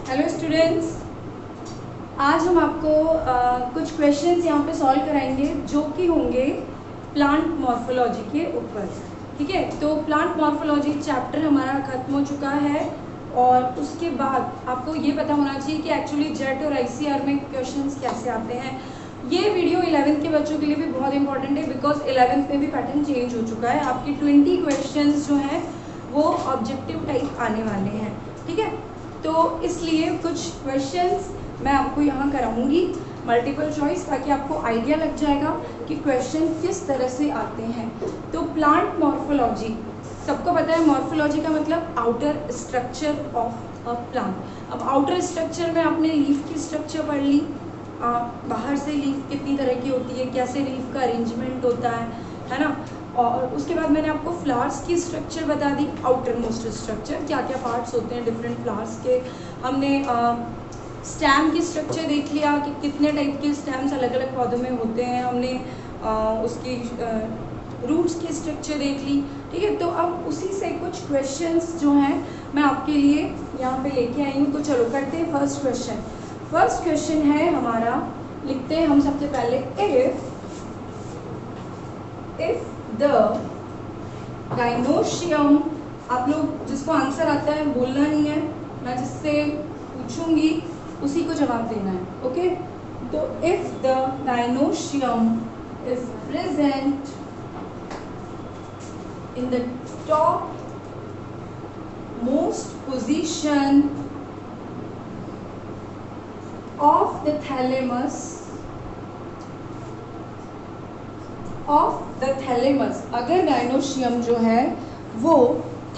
Hello students, आज हम आपको कुछ क्वेश्चंस यहाँ पे सॉल्व कराएंगे जो कि होंगे प्लांट मॉर्फोलॉजी के ऊपर। ठीक है, तो प्लांट मॉर्फोलॉजी चैप्टर हमारा ख़त्म हो चुका है और उसके बाद आपको ये पता होना चाहिए कि एक्चुअली जेट और आईसीआर में क्वेश्चंस कैसे आते हैं। ये वीडियो 11th के बच्चों के लिए भी बहुत इंपॉर्टेंट है बिकॉज 11th में भी पैटर्न चेंज हो चुका है। आपकी 20 क्वेश्चंस जो हैं वो ऑब्जेक्टिव टाइप आने वाले हैं। ठीक है, तो इसलिए कुछ क्वेश्चंस मैं आपको यहाँ कराऊंगी मल्टीपल चॉइस, ताकि आपको आइडिया लग जाएगा कि क्वेश्चन किस तरह से आते हैं। तो प्लांट मॉर्फोलॉजी, सबको पता है मॉर्फोलॉजी का मतलब outer structure of a plant. अब आउटर स्ट्रक्चर में आपने लीफ की स्ट्रक्चर पढ़ ली, बाहर से लीफ कितनी तरह की होती है, कैसे लीफ का अरेंजमेंट होता है ना। और उसके बाद मैंने आपको फ्लावर्स की स्ट्रक्चर बता दी, आउटर मोस्ट स्ट्रक्चर, क्या क्या पार्ट्स होते हैं डिफरेंट फ्लावर्स के। हमने स्टेम की स्ट्रक्चर देख लिया कि कितने टाइप के स्टेम्स अलग अलग पौधों में होते हैं। हमने उसकी रूट्स की स्ट्रक्चर देख ली। ठीक है, तो अब उसी से कुछ क्वेश्चंस जो हैं मैं आपके लिए यहाँ पे लेके आई हूँ। तो चलो करते हैं फर्स्ट क्वेश्चन। फर्स्ट क्वेश्चन है हमारा, लिखते हैं हम सबसे पहले, इफ द गाइनोशियम, आप लोग जिसको आंसर आता है बोलना नहीं है, मैं जिससे पूछूंगी उसी को जवाब देना है। ओके, तो if the gynoecium is present in the top most position of the thalamus, अगर गाइनोशियम जो है वो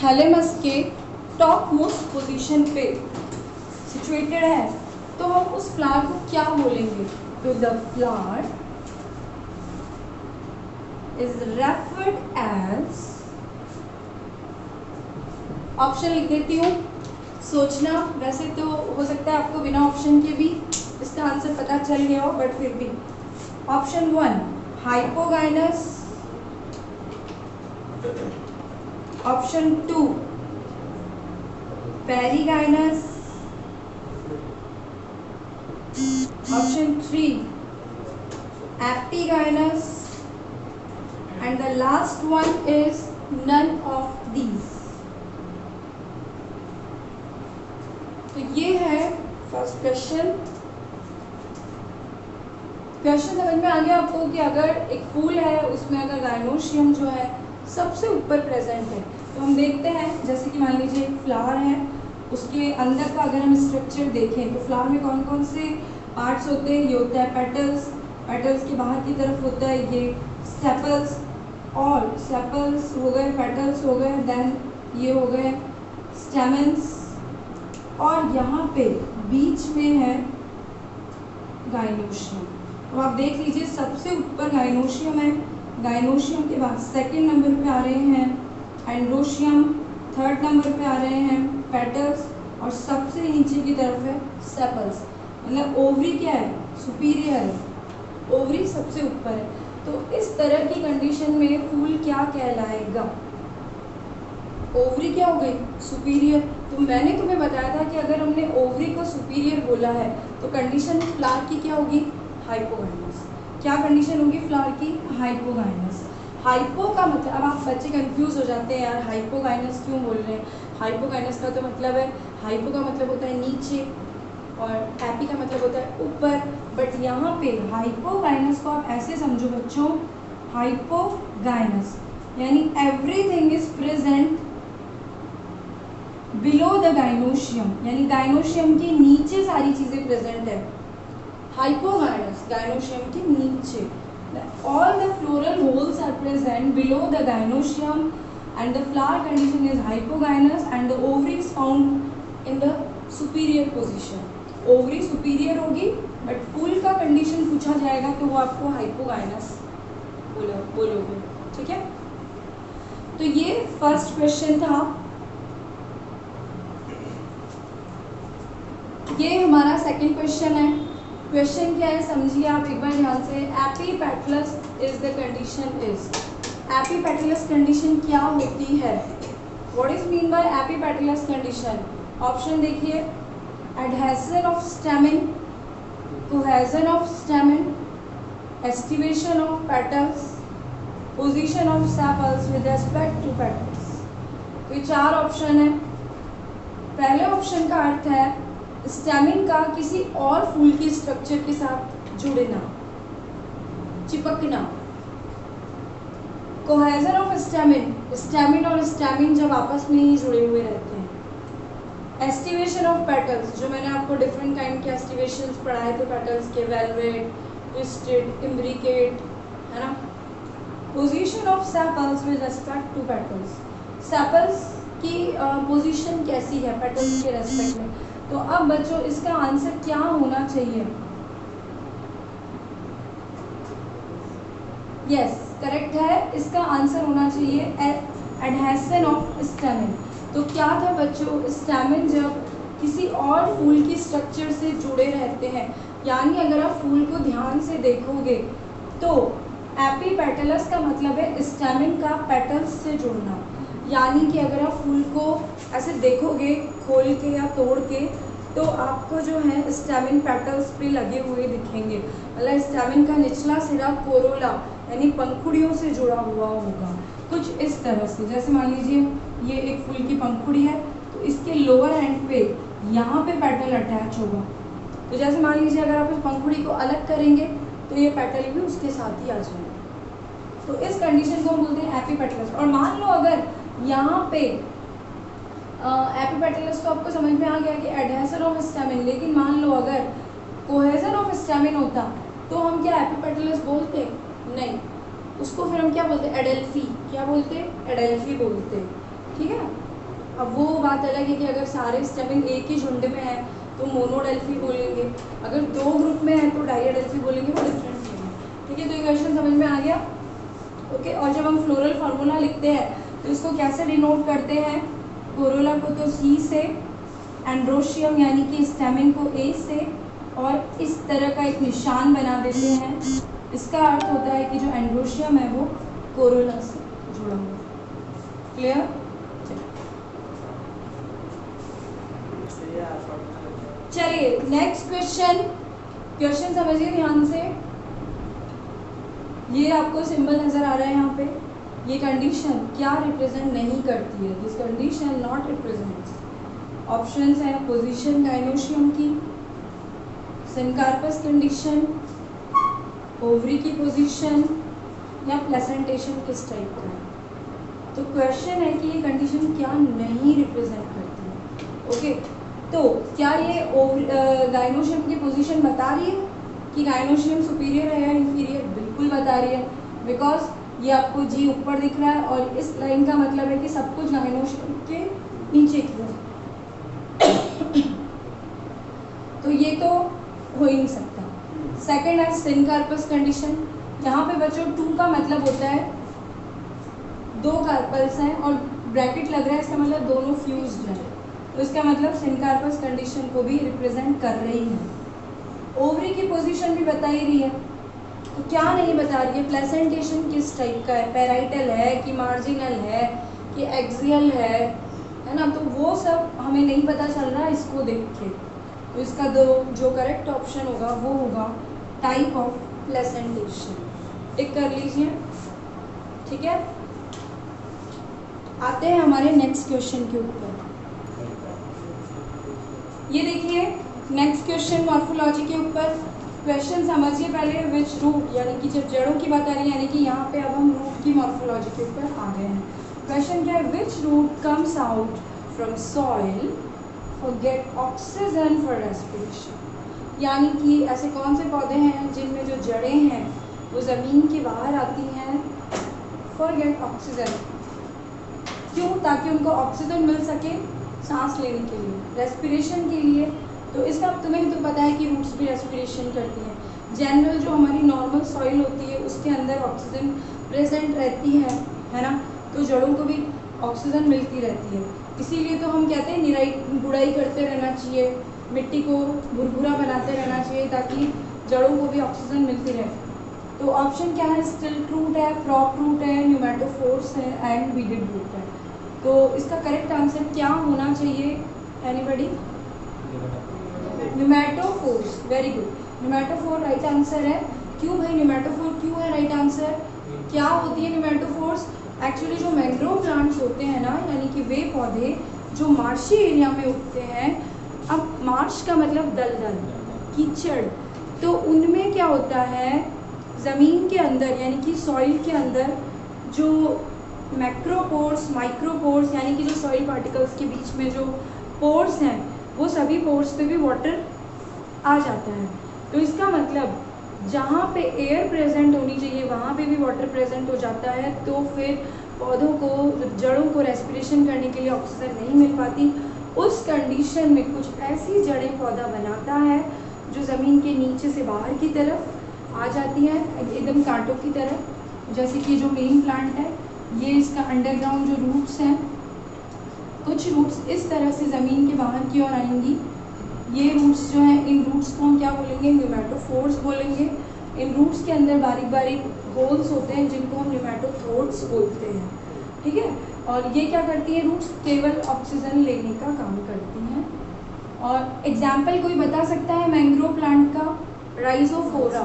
थैलेमस के टॉप मोस्ट पोजीशन पे सिचुएटेड है, तो हम उस फ्लावर को क्या बोलेंगे? तो the flower is referred as, option लिख देती हूँ, सोचना। वैसे तो हो सकता है आपको बिना ऑप्शन के भी इसका आंसर पता चल गया हो, बट फिर भी option 1 hypogynous, option 2 perigynous, option 3 epigynous and the last one is none of these. तो ये है फर्स्ट क्वेश्चन। क्वेश्चन समझ में आ गया आपको कि अगर एक फूल है उसमें अगर गाइनोशियम जो है सबसे ऊपर प्रेजेंट है, तो हम देखते हैं जैसे कि मान लीजिए एक फ्लावर है, उसके अंदर का अगर हम स्ट्रक्चर देखें तो फ्लावर में कौन कौन से पार्ट्स होते हैं? ये होता है पेटल्स, पेटल्स के बाहर की तरफ होता है ये सेपल्स, और सेपल्स हो गए, पेटल्स हो गए, देन ये हो गए स्टेमन्स, और यहाँ पे बीच में है गाइनोशियम। तो आप देख लीजिए सबसे ऊपर गाइनोशियम है, गाइनोशियम के बाद सेकंड नंबर पे आ रहे हैं एंड्रोशियम, थर्ड नंबर पे आ रहे हैं पेटल्स, और सबसे नीचे की तरफ है सेपल्स। मतलब ओवरी क्या है? सुपीरियर है, ओवरी सबसे ऊपर है। तो इस तरह की कंडीशन में फूल क्या कहलाएगा? ओवरी क्या हो गई? सुपीरियर। तो मैंने तुम्हें बताया था कि अगर हमने ओवरी को सुपीरियर बोला है तो कंडीशन फ्लावर की क्या होगी? हाइपोगाइनस। क्या कंडीशन होगी फ्लावर की? हाइपोगाइनस। हाइपो का मतलब, अब आप बच्चे कंफ्यूज हो जाते हैं, यार हाइपोगाइनस क्यों बोल रहे हैं? हाइपोगाइनस का तो मतलब है, हाइपो का मतलब होता है नीचे और एपी का मतलब होता है ऊपर, बट यहाँ पे हाइपोगाइनस को आप ऐसे समझो बच्चों, हाइपोगाइनस यानी everything is present below the gynoecium, यानी गाइनोशियम के नीचे सारी चीजें प्रेजेंट है। हाइपोगाइनस गाइनोशियम के नीचे, all the floral whorls are present below the gynoecium and the flower condition is hypogynous and the ovary is found in the superior position. Ovary superior होगी, but फूल का कंडीशन पूछा जाएगा तो वो आपको हाइपोगाइनस बोलोगे। ठीक है, तो ये फर्स्ट क्वेश्चन था। ये हमारा सेकंड क्वेश्चन है। क्वेश्चन क्या है समझिए आप एक बार ध्यान से। Epipetalous is the condition is, epipetalous condition क्या होती है? What is mean by epipetalous condition? Option देखिए, adhesion of stamen, cohesion of stamen, estivation of petals, position of sepals with respect to petals। तो ये 4 ऑप्शन है। पहले option का अर्थ है स्टेमिन का किसी और फूल की स्ट्रक्चर के साथ जुड़ना, चिपकना। कोहेजन ऑफ स्टेमिन, स्टेमिन और स्टेमिन जब आपस में ही जुड़े हुए रहते हैं। एस्टिवेशन ऑफ पेटल्स, जो मैंने आपको डिफरेंट काइंड के एस्टिवेशंस पढ़ाए थे पेटल्स के, वेलवेट, ट्विस्टेड, इम्ब्रिकेट, है ना। Position of sepals with respect to petals, sepals की पोजीशन कैसी है पेटल्स के रेस्पेक्ट में। तो अब बच्चों इसका आंसर क्या होना चाहिए? यस, करेक्ट है। इसका आंसर होना चाहिए एडहेशन ऑफ स्टेमिन। तो क्या था बच्चों, स्टेमिन जब किसी और फूल की स्ट्रक्चर से जुड़े रहते हैं, यानी अगर आप फूल को ध्यान से देखोगे तो एपीपेटलस का मतलब है स्टेमिन का पेटल्स से जुड़ना। यानी कि अगर आप फूल को ऐसे देखोगे खोल के या तोड़ के, तो आपको जो है स्टेमिन पेटल्स पे लगे हुए दिखेंगे। मतलब स्टेमिन का निचला सिरा कोरोला यानी पंखुड़ियों से जुड़ा हुआ होगा, कुछ इस तरह से। जैसे मान लीजिए ये एक फूल की पंखुड़ी है, तो इसके लोअर एंड पे यहाँ पे पेटल अटैच होगा। तो जैसे मान लीजिए अगर आप इस पंखुड़ी को अलग करेंगे तो ये पेटल भी उसके साथ ही आ जाएंगे। तो इस कंडीशन को हम बोलते हैं एपीपेटलस। और मान लो अगर यहाँ पे एपीपेटलस तो आपको समझ में आ गया कि एडहेशन ऑफ स्टेमिन, लेकिन मान लो अगर कोहेजन ऑफ स्टेमिन होता तो हम क्या एपीपेटलस बोलते? नहीं, उसको फिर हम क्या बोलते? एडेल्फी। क्या बोलते? एडेल्फी बोलते। ठीक है। अब वो बात अलग है कि अगर सारे स्टेमिन एक ही झुंड में है तो मोनोडेल्फी बोलेंगे, अगर 2 ग्रुप में है तो डाईएडेल्फी बोलेंगे, वो डिफरेंट है। ठीक है, तो ये क्वेश्चन समझ में आ गया। ओके। और जब हम फ्लोरल फार्मूला लिखते हैं तो इसको कैसे डिनोट करते हैं? कोरोला को तो सी से, एंड्रोशियम यानी कि स्टेमिन को ए से, और इस तरह का एक निशान बना देते हैं। इसका अर्थ होता है कि जो एंड्रोशियम है वो कोरोला से जुड़ा हुआ। क्लियर? चलिए नेक्स्ट क्वेश्चन समझिए ध्यान से। ये आपको सिंबल नजर आ रहा है यहाँ पे। ये कंडीशन क्या रिप्रेजेंट नहीं करती है? This condition not represents. Options हैं पोजीशन गाइनोशियम की, सिनकार्पस कंडीशन, ओवरी की पोजीशन, या प्लेसेंटेशन किस टाइप का है। तो क्वेश्चन है कि ये कंडीशन क्या नहीं रिप्रेजेंट करती है। ओके, तो क्या ये गाइनोशियम की पोजीशन बता रही है कि गाइनोशियम सुपीरियर है या इंफीरियर? बिल्कुल बता रही है, बिकॉज ये आपको जी ऊपर दिख रहा है और इस लाइन का मतलब है कि सब कुछ गाइनोशियम के नीचे की है। तो ये तो हो ही नहीं सकता। सेकेंड है सिनकार्पस कंडीशन। यहाँ पे बच्चों 2 का मतलब होता है 2 कार्पल्स हैं और ब्रैकेट लग रहा है, इसका मतलब दोनों फ्यूज्ड है, तो इसका मतलब सिनकार्पस कंडीशन को भी रिप्रेजेंट कर रही है। ओवरी की पोजीशन भी बता ही रही है, तो क्या नहीं बता रही है? प्लेसेंटेशन किस टाइप का है, पैराइटल है कि मार्जिनल है कि एक्सियल है ना। तो वो सब हमें नहीं पता चल रहा इसको देख के। तो इसका जो करेक्ट ऑप्शन होगा वो होगा टाइप ऑफ प्लेसेंटेशन। टिक कर लीजिए। ठीक है, आते हैं हमारे नेक्स्ट क्वेश्चन के ऊपर। ये देखिए नेक्स्ट क्वेश्चन मॉर्फोलॉजी के ऊपर। क्वेश्चन समझिए पहले। विच रूट, यानी कि जब जड़ों की बात आ रही है, यानी कि यहाँ पे अब हम रूट की मॉर्फोलॉजी के ऊपर आ गए हैं। क्वेश्चन क्या है? Which route comes out from soil for gate oxygen for respiration. यानी कि ऐसे कौन से पौधे हैं जिनमें जो जड़ें हैं वो ज़मीन के बाहर आती हैं फॉर गेट ऑक्सीजन। क्यों? ताकि उनको ऑक्सीजन मिल सके सांस लेने के लिए, रेस्पिरेशन के लिए। तो इसका तुम्हें तो पता है कि रूट्स भी रेस्पिरेशन करती हैं। जनरल जो हमारी नॉर्मल सॉइल होती है उसके अंदर ऑक्सीजन प्रेजेंट रहती है ना, तो जड़ों को भी ऑक्सीजन मिलती रहती है। इसीलिए तो हम कहते हैं निराई गुड़ाई करते रहना चाहिए, मिट्टी को भुरभुरा बनाते रहना चाहिए ताकि जड़ों को भी ऑक्सीजन मिलती रहे। तो ऑप्शन क्या है? स्टिल्ट रूट है, प्रॉप रूट है, न्यूमेटोफोर्स है एंड वीडेड रूट है। तो इसका करेक्ट आंसर क्या होना चाहिए? Anybody? Pneumatophores, very good, pneumatophore right answer है। क्यों भाई न्यूमेटोफोर क्यों है राइट आंसर? क्या होती है न्यूमेटोफोर्स? एक्चुअली जो मैंग्रोव प्लांट्स होते हैं ना, यानी कि वे पौधे जो मार्शी एरिया में उगते हैं, अब मार्श का मतलब दलदल, कीचड़, तो उनमें क्या होता है, ज़मीन के अंदर यानी कि सॉइल के अंदर जो मैक्रोपोर्स, माइक्रोपोर्स यानी कि जो सॉइल पार्टिकल्स के बीच में जो पोर्स हैं, वो सभी पोर्स पे भी वाटर आ जाता है। तो इसका मतलब जहाँ पे एयर प्रेजेंट होनी चाहिए वहाँ पे भी वाटर प्रेजेंट हो जाता है, तो फिर पौधों को, जड़ों को रेस्पिरेशन करने के लिए ऑक्सीजन नहीं मिल पाती। उस कंडीशन में कुछ ऐसी जड़ें पौधा बनाता है जो ज़मीन के नीचे से बाहर की तरफ आ जाती हैं, एकदम कांटों की तरह। जैसे कि जो मेन प्लांट है, ये इसका अंडरग्राउंड जो रूट्स हैं, कुछ रूट्स इस तरह से ज़मीन के बाहर की ओर आएंगी। ये रूट्स जो हैं, इन रूट्स को हम क्या बोलेंगे? न्यूमेटोफोर्स बोलेंगे। इन रूट्स के अंदर बारीक बारीक होल्स होते हैं जिनको हम न्यूमेटोथोड्स बोलते हैं, ठीक है। और ये क्या करती है रूट्स? केवल ऑक्सीजन लेने का काम करती हैं। और एग्जाम्पल कोई बता सकता है मैंग्रोव प्लांट का? राइजोफोरा,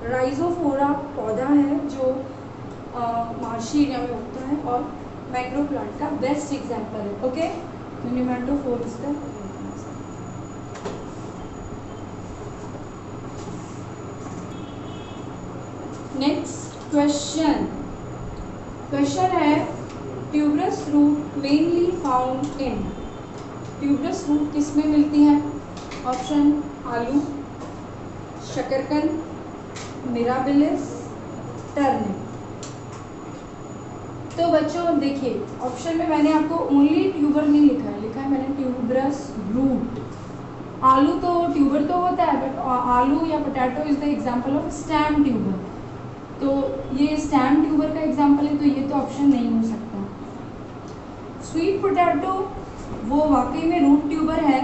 राइजोफोरा पौधा है जो मार्शी एरिया में उगता है और मैंग्रोव प्लांट का बेस्ट एग्जाम्पल है। ओके, तो न्यूमेटोफोर्स का नेक्स्ट क्वेश्चन है tuberous root mainly found in, tuberous root किस में मिलती है? ऑप्शन आलू, शकरकंद, मिराबिलिस, टर्निप। तो बच्चों देखिए, ऑप्शन में मैंने आपको ओनली ट्यूबर नहीं लिखा है, लिखा है मैंने ट्यूबरस रूट। आलू तो ट्यूबर तो होता है, बट आलू या potato is the example of stem tuber, तो ये स्टेम ट्यूबर का एग्जांपल है, तो ये तो ऑप्शन नहीं हो सकता। स्वीट पोटैटो वो वाकई में रूट ट्यूबर है,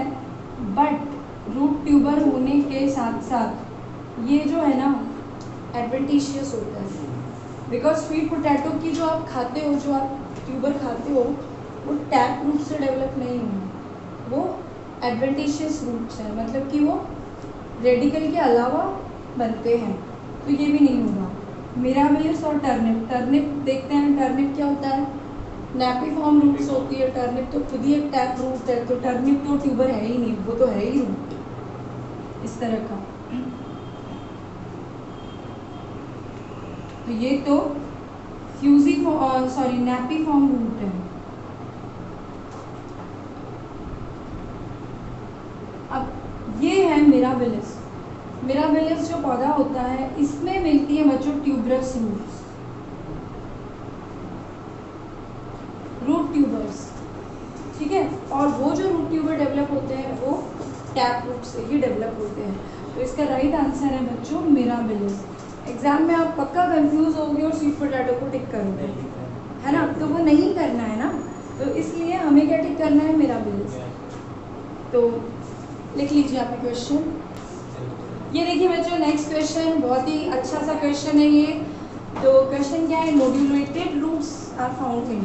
बट रूट ट्यूबर होने के साथ साथ ये जो है ना एडवेंटिशियस होता है, बिकॉज स्वीट पोटैटो की जो आप खाते हो, जो आप ट्यूबर खाते हो, वो टैप रूट से डेवलप नहीं हुआ, वो एडवेंटिशियस रूट्स हैं, मतलब कि वो रेडिकल के अलावा बनते हैं, तो ये भी नहीं होगा। मिराबिलिस और टर्निप, टर्निप देखते हैं, टर्निप क्या होता है? नैपीफॉर्म रूट्स होती है, टर्निप तो खुद ही एक टैप रूट है, तो टर्निप तो ट्यूबर है ही नहीं, वो तो है ही रूट इस तरह का। तो ये तो नैपीफॉर्म रूट है। अब ये है मिराबिलिस, मिराबिलिस जो पौधा होता है इसमें मिलती है बच्चों ट्यूबरस रूट्स, रूट ट्यूबर्स, ठीक है। और वो जो रूट ट्यूबर डेवलप होते हैं वो टैप रूट से ही डेवलप होते हैं, तो इसका राइट आंसर है बच्चों मिराबिलिस। एग्जाम में आप पक्का कंफ्यूज होगे और स्वीट पोटैटो को टिक करोगे, है ना, तो वो नहीं करना है ना, तो इसलिए हमें क्या टिक करना है? मिराबिलिस। तो लिख लीजिए आपके क्वेश्चन। ये देखिए बच्चों नेक्स्ट क्वेश्चन, बहुत ही अच्छा सा क्वेश्चन है ये। तो क्वेश्चन क्या है? नोड्यूलेटेड रूट्स आर फाउंड इन,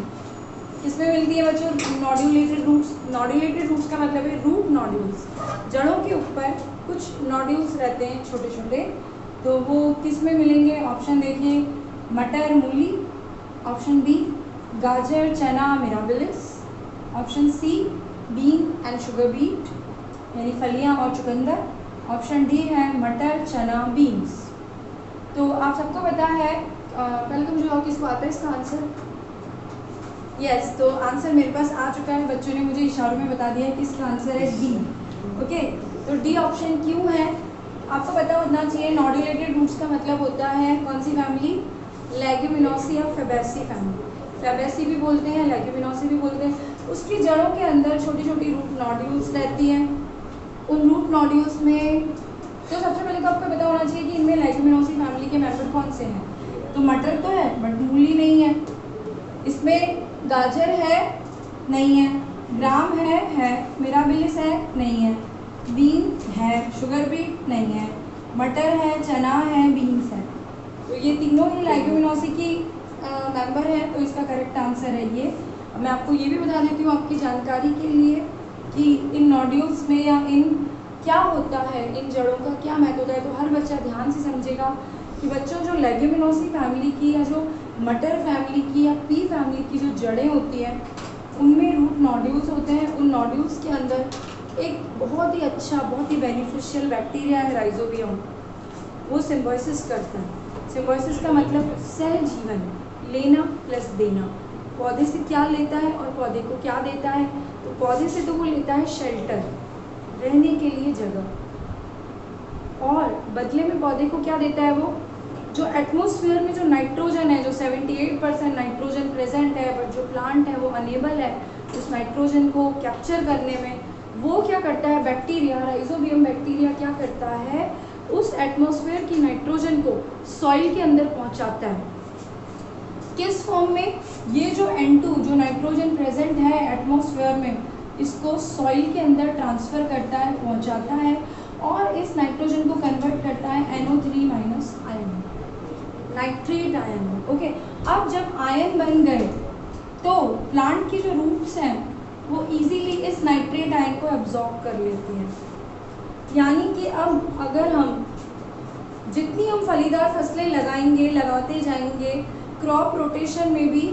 किसमें मिलती है बच्चों? नोड्यूलेटेड रूट्स। नोड्यूलेटेड रूट्स का मतलब है रूट नोड्यूल्स, जड़ों के ऊपर कुछ नोड्यूल्स रहते हैं छोटे छोटे, तो वो किस में मिलेंगे? ऑप्शन देखिए, मटर, मूली, ऑप्शन बी गाजर, चना, mirabilis, option C bean and sugar beet यानी फलियां और चुकंदर, ऑप्शन डी है मटर, चना, बीन्स। तो आप सबको पता है, पहले तो मुझे और किसको आता है इसका आंसर? यस, तो आंसर मेरे पास आ चुका है, बच्चों ने मुझे इशारों में बता दिया है कि इसका आंसर है डी। ओके, तो डी ऑप्शन क्यों है आपको पता होना चाहिए। नोड्यूलेटेड रूट्स का मतलब होता है कौन सी फैमिली? लेग्यूमिनोसी या फेबेसी फैमिली, फेबेसी भी बोलते हैं, लेग्यूमिनोसी भी बोलते हैं। उसकी जड़ों के अंदर छोटी छोटी रूट नोड्यूल्स रहती हैं, उन रूट नोड्यूल्स में तो सबसे पहले तो आपको पता होना चाहिए कि इनमें लेग्यूमिनोसी फैमिली के मेंबर कौन से हैं। तो मटर तो है बट मूली नहीं है, इसमें गाजर है नहीं है, ग्राम है, मिराबिलिस है नहीं है, बीन है, शुगर बीट नहीं है, मटर है, चना है, बीन्स है। तो ये तीनों ही लेग्यूमिनोसी की मेंबर है, तो इसका करेक्ट आंसर है ये। मैं आपको ये भी बता देती हूँ आपकी जानकारी के लिए कि इन नोड्यूल्स में या इन क्या होता है, इन जड़ों का क्या महत्व होता है। तो हर बच्चा ध्यान से समझेगा कि बच्चों जो लेग्यूमिनोसी फैमिली की या जो मटर फैमिली की या पी फैमिली की जो जड़ें होती हैं उनमें रूट नोड्यूल्स होते हैं। उन नोड्यूल्स के अंदर एक बहुत ही अच्छा, बहुत ही बेनिफिशियल बैक्टीरिया है राइजोबियम, वो सिम्बायोसिस करता है। सिम्बायोसिस का मतलब सह जीवन, लेना प्लस देना। पौधे से क्या लेता है और पौधे को क्या देता है। तो पौधे से तो वो लेता है शेल्टर, रहने के लिए जगह, और बदले में पौधे को क्या देता है, वो जो एटमॉस्फेयर में जो नाइट्रोजन है, जो 78% नाइट्रोजन प्रेजेंट है, बट जो प्लांट है वो अनेबल है उस नाइट्रोजन को कैप्चर करने में। वो क्या करता है, बैक्टीरिया, राइजोबियम बैक्टीरिया क्या करता है, उस एटमॉस्फेयर की नाइट्रोजन को सॉइल के अंदर पहुंचाता है। किस फॉर्म में, ये जो N2 जो नाइट्रोजन प्रेजेंट है एटमॉस्फेयर में, इसको सॉइल के अंदर ट्रांसफ़र करता है, पहुंचाता है, और इस नाइट्रोजन को कन्वर्ट करता है NO3- ion, nitrate ion. Okay, अब जब आयन बन गए तो प्लांट की जो रूट्स हैं वो इजीली इस नाइट्रेट आयन को एब्जॉर्ब कर लेती हैं। यानी कि अब अगर हम जितनी हम फलीदार फसलें लगाएंगे, लगाते जाएंगे, क्रॉप रोटेशन में भी,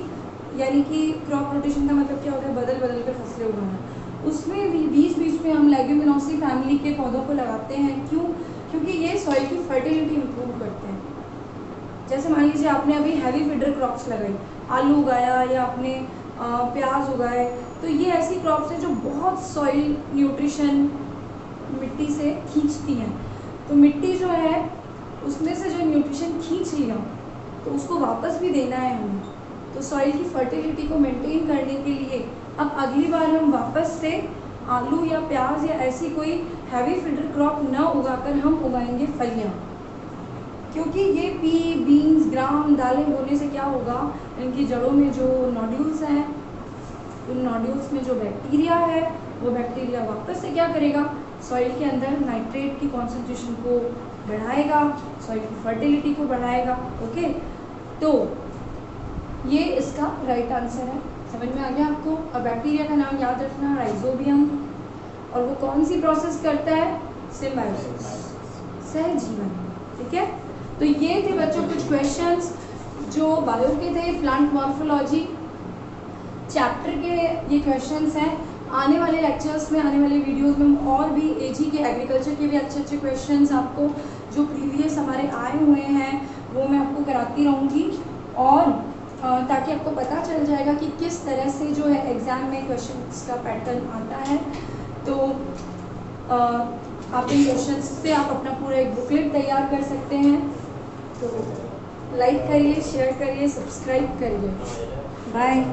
यानी कि क्रॉप रोटेशन का मतलब क्या होता है, बदल बदल कर फसलें उगाना, उसमें भी बीच बीच में हम लेग्यूमिनोसी फैमिली के पौधों को लगाते हैं। क्यों? क्योंकि ये सॉइल की फर्टिलिटी इंप्रूव करते हैं। जैसे मान लीजिए आपने अभी हैवी फीडर क्रॉप्स लगाई, आलू उगाया या आपने प्याज उगाए, तो ये ऐसी क्रॉप्स हैं जो बहुत सॉइल न्यूट्रिशन मिट्टी से खींचती हैं। तो मिट्टी जो है उसमें से जो न्यूट्रिशन खींच लिया तो उसको वापस भी देना है हमें। तो सॉइल की फर्टिलिटी को मेंटेन करने के लिए अब अगली बार हम वापस से आलू या प्याज या ऐसी कोई हैवी फीडर क्रॉप न उगाकर हम उगाएंगे फलियाँ, क्योंकि ये पी, बीन्स, ग्राम, दालें बोने से क्या होगा, इनकी जड़ों में जो नोड्यूल्स हैं, उन नोड्यूल्स में जो बैक्टीरिया है, वो बैक्टीरिया वापस से क्या करेगा, सॉइल के अंदर नाइट्रेट की कॉन्सेंट्रेशन को बढ़ाएगा, सॉइल की फर्टिलिटी को बढ़ाएगा। ओके, तो ये इसका राइट आंसर है। समझ में आ गया आपको? अब बैक्टीरिया का नाम याद रखना, राइजोबियम, और वो कौन सी प्रोसेस करता है, सिम्बायोसिस, सहजीवन। ठीक है, तो ये थे बच्चों कुछ क्वेश्चंस जो बायो के थे, प्लांट मॉर्फोलॉजी चैप्टर के ये क्वेश्चंस हैं। आने वाले लेक्चर्स में, आने वाले वीडियोस में हम और भी एजी के, एग्रीकल्चर के भी अच्छे अच्छे क्वेश्चंस आपको जो प्रीवियस हमारे आए हुए हैं वो मैं आपको कराती रहूँगी, और ताकि आपको पता चल जाएगा कि किस तरह से जो है एग्ज़ाम में क्वेश्चंस का पैटर्न आता है। तो आप इन क्वेश्चंस से आप अपना पूरा एक बुकलेट तैयार कर सकते हैं। तो लाइक करिए, शेयर करिए, सब्सक्राइब करिए। बाय।